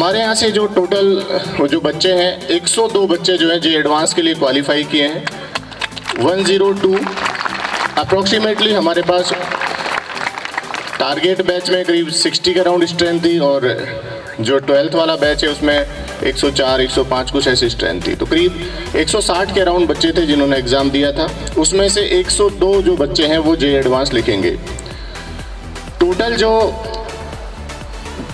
हमारे यहाँ से जो टोटल जो बच्चे हैं 102 बच्चे जो हैं जे एडवांस के लिए क्वालिफाई किए हैं। 102 अप्रोक्सीमेटली हमारे पास टारगेट बैच में करीब 60 के अराउंड स्ट्रेंथ थी और जो 12th वाला बैच है उसमें 104 105 कुछ ऐसी स्ट्रेंथ थी। तो करीब 160 के अराउंड बच्चे थे जिन्होंने एग्ज़ाम दिया था। उसमें से 102 जो बच्चे हैं वो जे एडवांस लिखेंगे। टोटल जो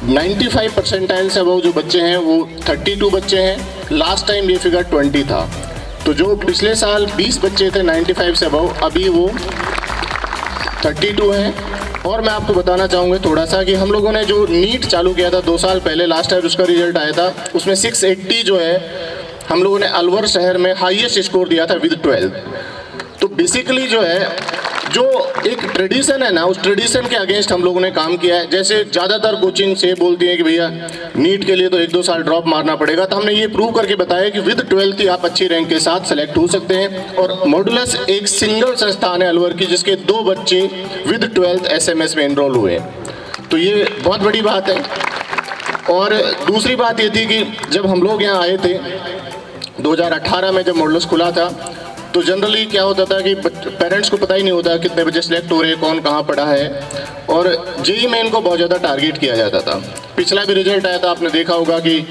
95 परसेंटाइल से वो जो बच्चे हैं वो 32 बच्चे हैं। लास्ट टाइम ये फिगर 20 था। तो जो पिछले साल 20 बच्चे थे 95 से अबव, अभी वो 32 हैं। और मैं आपको बताना चाहूँगा थोड़ा सा कि हम लोगों ने जो नीट चालू किया था 2 साल पहले, लास्ट टाइम उसका रिजल्ट आया था, उसमें 680 जो है हम लोगों ने अलवर शहर में हाईएस्ट स्कोर दिया था विद 12। तो बेसिकली जो है जो एक ट्रेडिशन है ना, उस ट्रेडिशन के अगेंस्ट हम लोगों ने काम किया है। जैसे ज़्यादातर कोचिंग से बोलती है कि भैया नीट के लिए तो 1-2 साल ड्रॉप मारना पड़ेगा, तो हमने ये प्रूव करके बताया कि विद 12th ही आप अच्छी रैंक के साथ सेलेक्ट हो सकते हैं। और मॉडुलस एक सिंगल संस्थान है अलवर की जिसके 2 बच्चे विद 12th SMS में इनरोल हुए हैं। तो ये बहुत बड़ी बात है। और दूसरी बात ये थी कि जब हम लोग यहाँ आए थे 2018 में, जब मॉडुलस खुला था, तो जनरली क्या होता था कि पेरेंट्स को पता ही नहीं होता कितने बच्चे सिलेक्ट हो रहे हैं, कौन कहाँ पढ़ा है। और जेईई मेन को बहुत ज़्यादा टारगेट किया जाता था। पिछला भी रिजल्ट आया था, आपने देखा होगा कि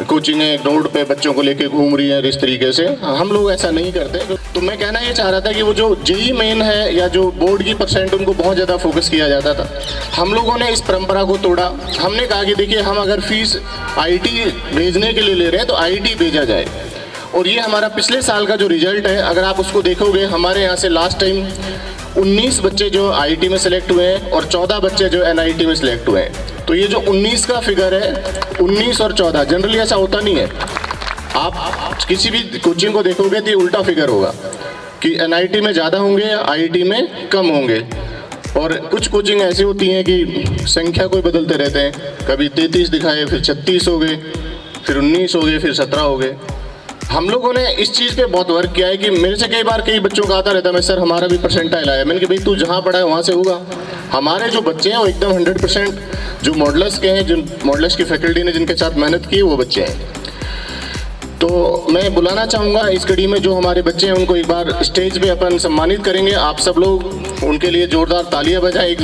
कोचिंगें रोड पे बच्चों को लेके घूम रही हैं इस तरीके से। हम लोग ऐसा नहीं करते। तो मैं कहना ये चाह रहा था कि वो जो जेईई मेन है या जो बोर्ड की परसेंट, उनको बहुत ज़्यादा फोकस किया जाता था। हम लोगों ने इस परंपरा को तोड़ा। हमने कहा कि देखिए हम अगर फीस आईटी भेजने के लिए ले रहे हैं तो आईटी भेजा जाए। और ये हमारा पिछले साल का जो रिजल्ट है, अगर आप उसको देखोगे, हमारे यहाँ से लास्ट टाइम 19 बच्चे जो आईटी में सेलेक्ट हुए हैं और 14 बच्चे जो एनआईटी में सेलेक्ट हुए हैं। तो ये जो 19 का फिगर है, 19 और 14, जनरली ऐसा होता नहीं है। आप किसी भी कोचिंग को देखोगे तो ये उल्टा फिगर होगा कि एनआईटी में ज़्यादा होंगे या आईटी में कम होंगे। और कुछ कोचिंग ऐसी होती हैं कि संख्या को बदलते रहते हैं, कभी 33 दिखाए, फिर 36 हो गए, फिर 19 हो गए, फिर 17 हो गए। हम लोगों ने इस चीज़ पे बहुत वर्क किया है कि मेरे से कई बच्चों का आता रहता है, मैं सर हमारा भी परसेंटाइल आया। मैंने कहा भाई तू जहाँ पढ़ा है वहाँ से होगा। हमारे जो बच्चे हैं वो एकदम 100% जो मॉडुलस के हैं, जो मॉडुलस की फैकल्टी ने जिनके साथ मेहनत की वो बच्चे हैं। तो मैं बुलाना चाहूँगा इस कड़ी में जो हमारे बच्चे हैं उनको एक बार स्टेज पे अपन सम्मानित करेंगे। आप सब लोग उनके लिए जोरदार तालियां बजाएं।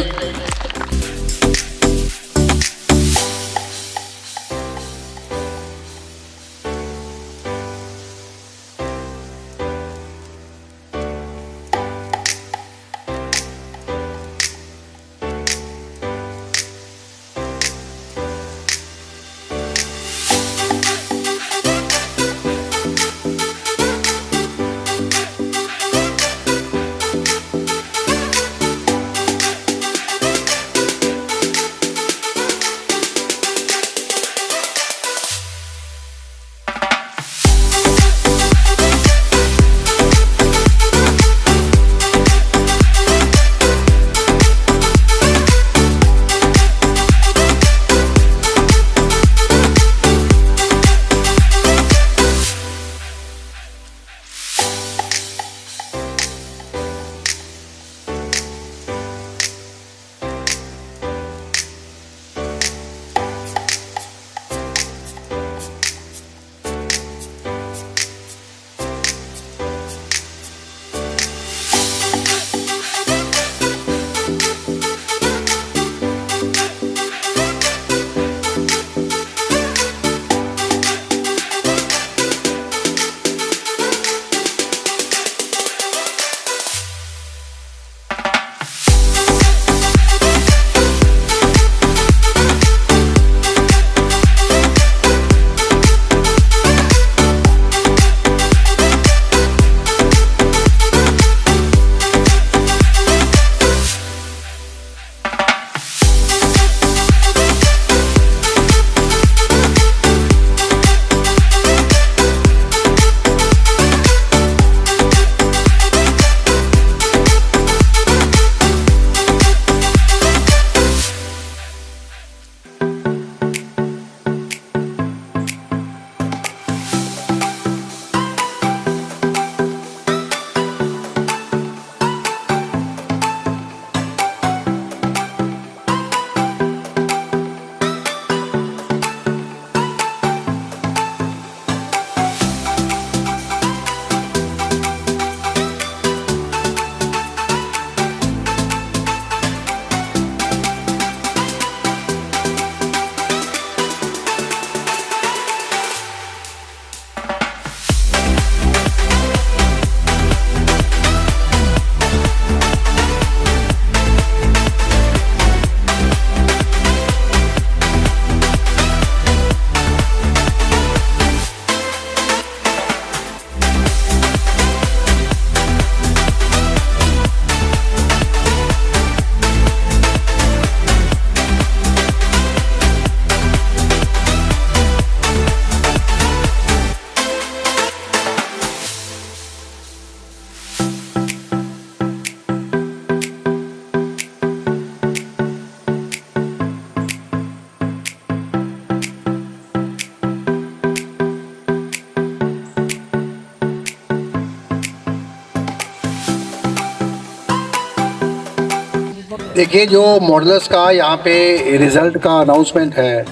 देखिए, जो मॉडलर्स का यहाँ पे रिज़ल्ट का अनाउंसमेंट है,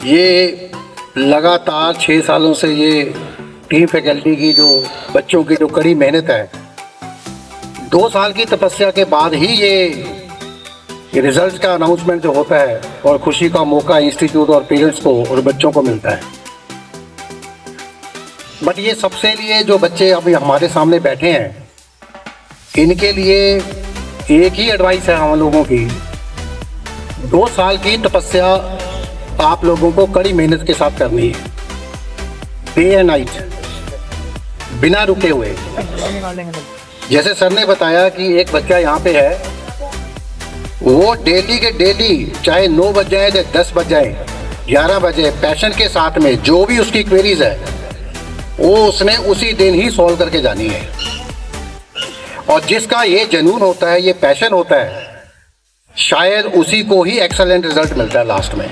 ये लगातार 6 सालों से ये टीम फैकल्टी की जो बच्चों की जो कड़ी मेहनत है, 2 साल की तपस्या के बाद ही ये रिज़ल्ट का अनाउंसमेंट जो होता है और खुशी का मौका इंस्टीट्यूट और पेरेंट्स को और बच्चों को मिलता है। बट ये सबसे लिए जो बच्चे अभी हमारे सामने बैठे हैं, इनके लिए एक ही एडवाइस है हम लोगों की, 2 साल की तपस्या आप लोगों को कड़ी मेहनत के साथ करनी है, डे एंड नाइट, बिना रुके हुए। जैसे सर ने बताया कि एक बच्चा यहाँ पे है, वो डेली के डेली चाहे 9 बज जाए चाहे 10 बज जाए 11 बजे पैशन के साथ में जो भी उसकी क्वेरीज है वो उसने उसी दिन ही सॉल्व करके जानी है। और जिसका ये जुनून होता है, ये पैशन होता है, शायद उसी को ही एक्सेलेंट रिजल्ट मिलता है लास्ट में।